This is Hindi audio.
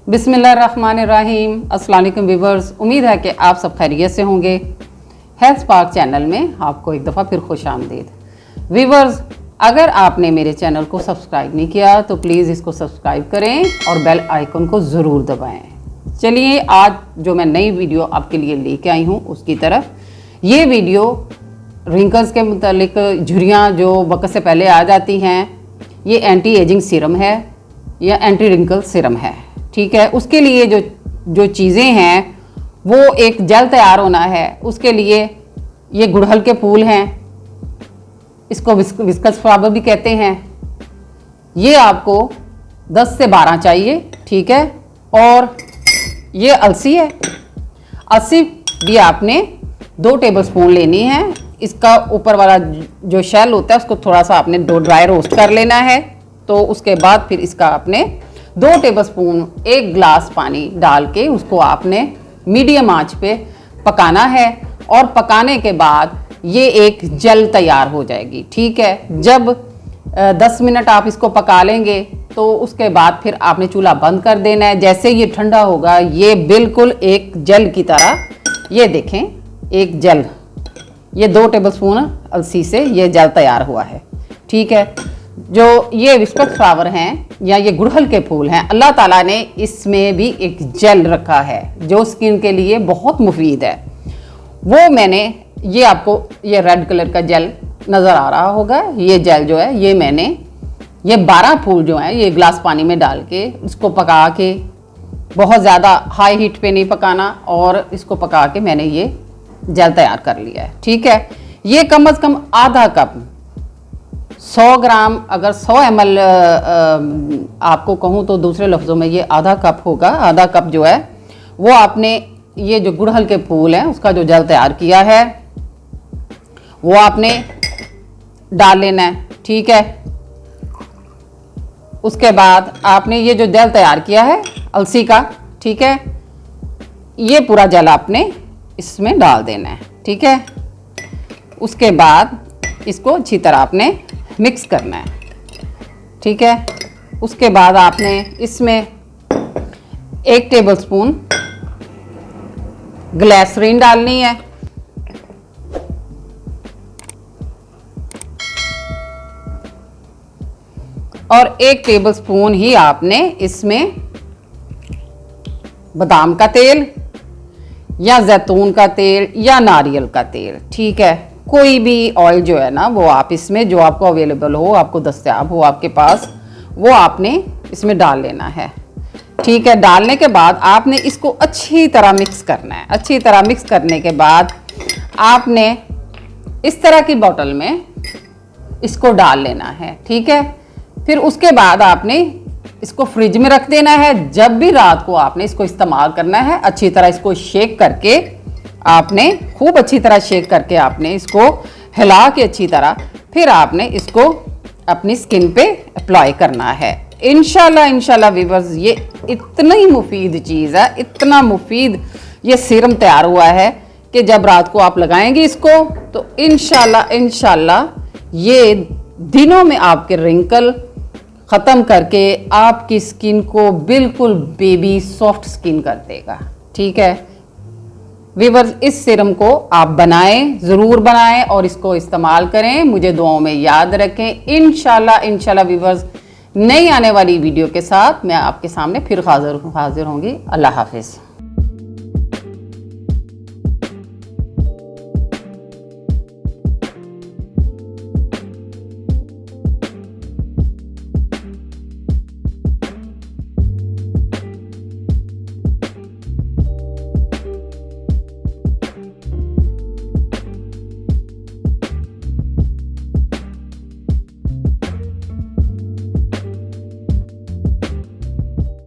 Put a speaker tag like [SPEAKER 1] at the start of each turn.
[SPEAKER 1] बिस्मिल्लाहिर्रहमानिर्रहीम। अस्सलाम वालेकुम व्यूअर्स, उम्मीद है कि आप सब खैरियत से होंगे। हेल्थ स्पार्क चैनल में आपको एक दफ़ा फिर खुश आमदीद। व्यूअर्स, अगर आपने मेरे चैनल को सब्सक्राइब नहीं किया तो प्लीज़ इसको सब्सक्राइब करें और बेल आइकन को ज़रूर दबाएं। चलिए, आज जो मैं नई वीडियो आपके लिए लेके आई हूँ उसकी तरफ। ये वीडियो रिंकल्स के मुतालिक, झुर्रियाँ जो वक्त से पहले आ जाती हैं, ये एंटी एजिंग सीरम है या एंटी रिंकल सीरम है। ठीक है, उसके लिए जो चीज़ें हैं वो एक जेल तैयार होना है। उसके लिए ये गुड़हल के फूल हैं, इसको विस्कस फ्लावर भी कहते हैं। ये आपको 10 से 12 चाहिए। ठीक है, और ये अलसी है। अलसी भी आपने 2 टेबलस्पून लेनी है। इसका ऊपर वाला जो शेल होता है उसको थोड़ा सा आपने ड्राई रोस्ट कर लेना है। तो उसके बाद फिर इसका आपने 2 टेबलस्पून 1 गिलास पानी डाल के उसको आपने मीडियम आंच पे पकाना है। और पकाने के बाद ये एक जेल तैयार हो जाएगी। ठीक है, जब 10 मिनट आप इसको पका लेंगे तो उसके बाद फिर आपने चूल्हा बंद कर देना है। जैसे ये ठंडा होगा ये बिल्कुल एक जेल की तरह, ये देखें, एक जेल, ये 2 टेबलस्पून अलसी से ये जेल तैयार हुआ है। ठीक है, जो ये विस्कस फ्लावर हैं या ये गुड़हल के फूल हैं, अल्लाह ताला ने इसमें भी एक जेल रखा है जो स्किन के लिए बहुत मुफीद है। वो मैंने ये आपको ये रेड कलर का जेल नज़र आ रहा होगा। ये जेल जो है ये मैंने ये 12 फूल जो हैं ये गिलास पानी में डाल के उसको पका के, बहुत ज़्यादा हाई हीट पे नहीं पकाना, और इसको पका के मैंने ये जेल तैयार कर लिया है। ठीक है, ये कम से कम आधा कप, 100 ग्राम, अगर 100 ml आपको कहूँ तो दूसरे लफ्ज़ों में ये आधा कप होगा। आधा कप जो है वो आपने ये जो गुड़हल के फूल हैं उसका जो जेल तैयार किया है वो आपने डाल लेना है। ठीक है, उसके बाद आपने ये जो जेल तैयार किया है अलसी का, ठीक है, ये पूरा जेल आपने इसमें डाल देना है। ठीक है, उसके बाद इसको अच्छी तरह आपने मिक्स करना है। ठीक है, उसके बाद आपने इसमें 1 टेबलस्पून ग्लिसरीन डालनी है। और 1 टेबलस्पून ही आपने इसमें बादाम का तेल या जैतून का तेल या नारियल का तेल, ठीक है, कोई भी ऑयल जो है ना वो आप इसमें जो आपको अवेलेबल हो, आपको दस्तयाब हो आपके पास, वो आपने इसमें डाल लेना है। ठीक है, डालने के बाद आपने इसको अच्छी तरह मिक्स करना है। अच्छी तरह मिक्स करने के बाद आपने इस तरह की बोतल में इसको डाल लेना है। ठीक है, फिर उसके बाद आपने इसको फ्रिज में रख देना है। जब भी रात को आपने इसको इस्तेमाल करना है, अच्छी तरह इसको शेक करके आपने, खूब अच्छी तरह शेक करके आपने इसको हिला के अच्छी तरह, फिर आपने इसको अपनी स्किन पे अप्लाई करना है। इंशाल्लाह व्यूअर्स, ये इतनी मुफीद चीज़ है, इतना मुफीद ये सीरम तैयार हुआ है कि जब रात को आप लगाएंगे इसको तो इंशाल्लाह ये दिनों में आपके रिंकल ख़त्म करके आपकी स्किन को बिल्कुल बेबी सॉफ्ट स्किन कर देगा। ठीक है व्यूअर्स, इस सीरम को आप बनाएं, ज़रूर बनाएं और इसको इस्तेमाल करें। मुझे दुआओं में याद रखें। इंशाल्लाह व्यूअर्स, नई आने वाली वीडियो के साथ मैं आपके सामने फिर हाजिर होंगी। अल्लाह हाफिज़।